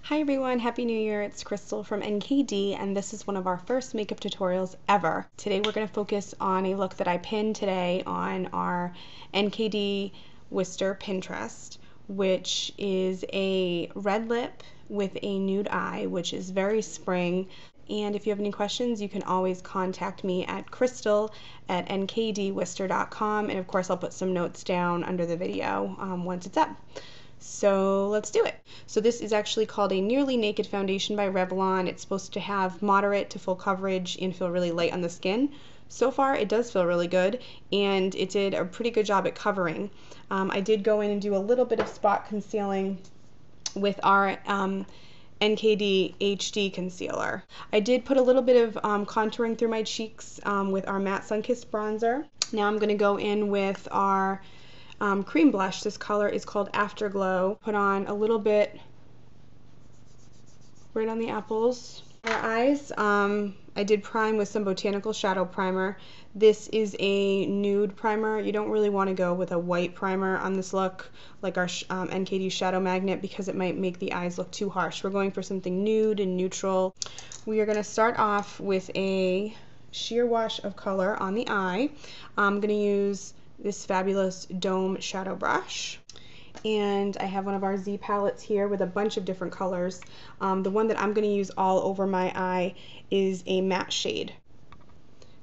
Hi everyone, Happy New Year. It's Crystal from NKD and this is one of our first makeup tutorials ever. Today we're going to focus on a look that I pinned today on our NKD Wister Pinterest, which is a red lip with a nude eye, which is very spring. And if you have any questions, you can always contact me at crystal@nkdwister.com, and of course I'll put some notes down under the video once it's up. So let's do it. So this is actually called a Nearly Naked Foundation by Revlon. It's supposed to have moderate to full coverage and feel really light on the skin. So far it does feel really good, and it did a pretty good job at covering. I did go in and do a little bit of spot concealing with our NKD HD concealer. I did put a little bit of contouring through my cheeks with our Matte Sunkissed bronzer. Now I'm going to go in with our cream blush. This color is called Afterglow. Put on a little bit right on the apples. Our eyes, I did prime with some Botanical Shadow Primer. This is a nude primer. You don't really want to go with a white primer on this look, like our NKD Shadow Magnet, because it might make the eyes look too harsh. We're going for something nude and neutral. We are going to start off with a sheer wash of color on the eye. I'm going to use this fabulous Dome shadow brush, and I have one of our Z palettes here with a bunch of different colors. The one that I'm going to use all over my eye is a matte shade.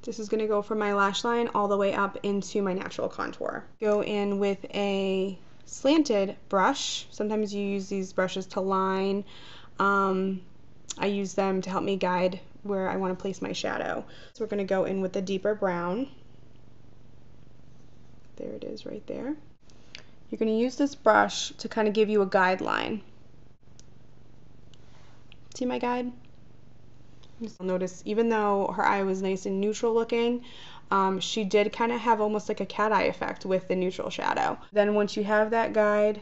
This is going to go from my lash line all the way up into my natural contour. Go in with a slanted brush. Sometimes you use these brushes to line. I use them to help me guide where I want to place my shadow. So we're going to go in with the deeper brown. There it is right there. You're going to use this brush to kind of give you a guideline. See my guide? You'll notice even though her eye was nice and neutral looking, she did kind of have almost like a cat eye effect with the neutral shadow. Then once you have that guide,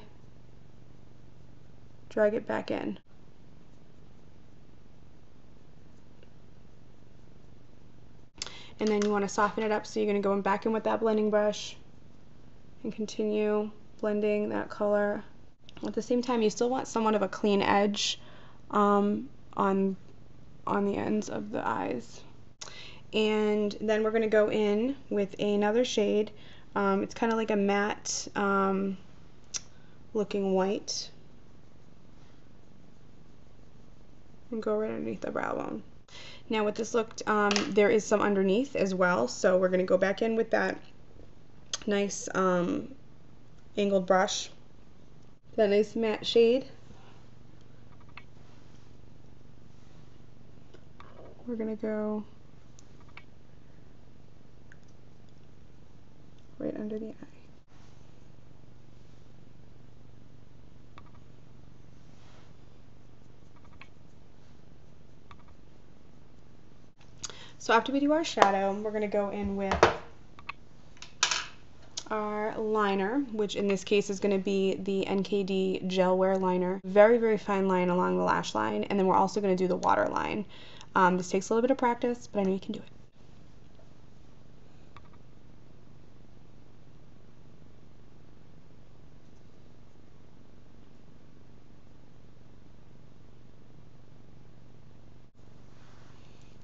drag it back in. And then you want to soften it up, so you're going to go back in with that blending brush and continue blending that color. At the same time, you still want somewhat of a clean edge on the ends of the eyes. And then we're going to go in with another shade. It's kind of like a matte looking white, and go right underneath the brow bone. Now with this look, there is some underneath as well, so we're going to go back in with that nice angled brush, that nice matte shade. We're going to go right under the eye. So after we do our shadow, we're going to go in with our liner, which in this case is going to be the NKD Gel Wear Liner. Very, very fine line along the lash line, and then we're also going to do the waterline. This takes a little bit of practice, but I know you can do it.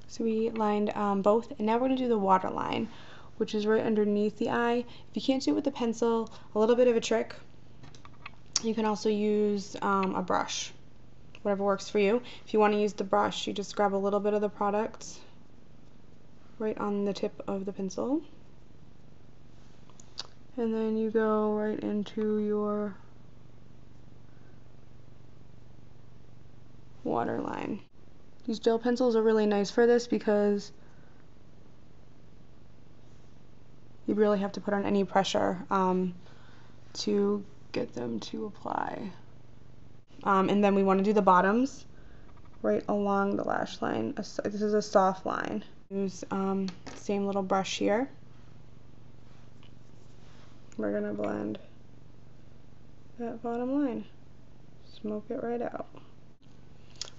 So we lined both, and now we're going to do the waterline, which is right underneath the eye. If you can't do it with a pencil, a little bit of a trick, you can also use a brush, whatever works for you. If you want to use the brush, you just grab a little bit of the product right on the tip of the pencil, and then you go right into your waterline. These gel pencils are really nice for this because you really have to put on any pressure to get them to apply. And then we want to do the bottoms right along the lash line. This is a soft line. Use same little brush here. We're going to blend that bottom line. Smoke it right out.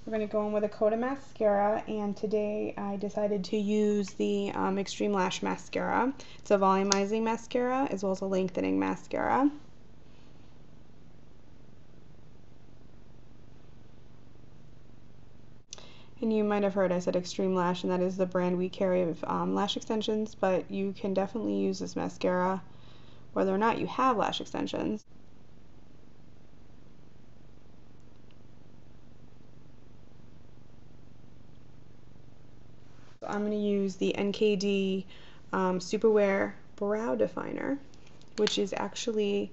We're going to go in with a coat of mascara, and today I decided to use the Extreme Lash Mascara. It's a volumizing mascara as well as a lengthening mascara. And you might have heard I said Extreme Lash, and that is the brand we carry of lash extensions, but you can definitely use this mascara whether or not you have lash extensions. So I'm going to use the NKD Superwear Brow Definer, which is actually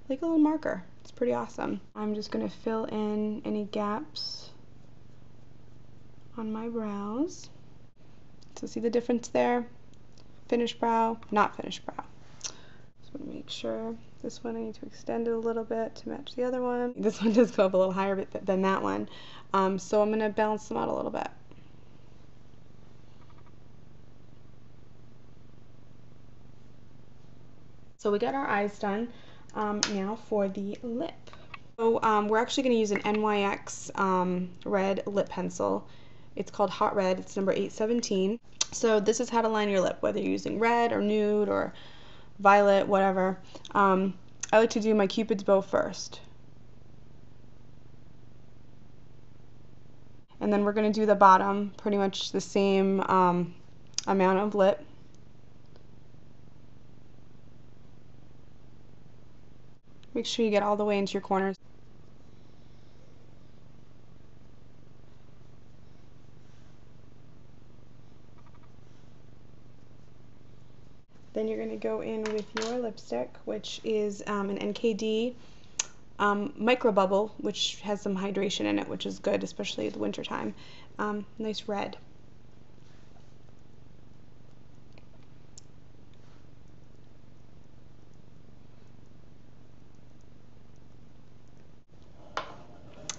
like a little marker. It's pretty awesome. I'm just going to fill in any gaps on my brows. So see the difference there? Finished brow, not finished brow. Just want to make sure. This one I need to extend it a little bit to match the other one. This one does go up a little higher than that one. So I'm going to balance them out a little bit. So we got our eyes done. Now for the lip. So we're actually going to use an NYX red lip pencil. It's called Hot Red. It's number 817. So this is how to line your lip, whether you're using red or nude or violet, whatever. I like to do my Cupid's bow first. And then we're going to do the bottom, pretty much the same amount of lip. Make sure you get all the way into your corners. Then you're going to go in with your lipstick, which is an NKD Micro Bubble, which has some hydration in it, which is good, especially at the winter time. Nice red.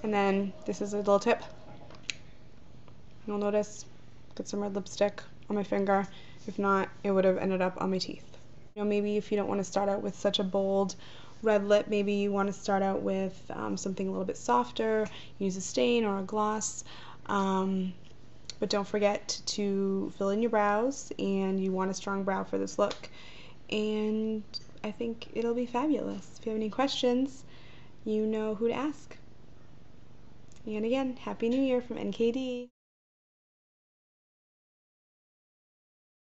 And then this is a little tip. You'll notice, get some red lipstick on my finger. If not, it would have ended up on my teeth. You know, maybe if you don't want to start out with such a bold red lip, maybe you want to start out with something a little bit softer, use a stain or a gloss. But don't forget to fill in your brows, and you want a strong brow for this look. And I think it'll be fabulous. If you have any questions, you know who to ask. And again, Happy New Year from NKD.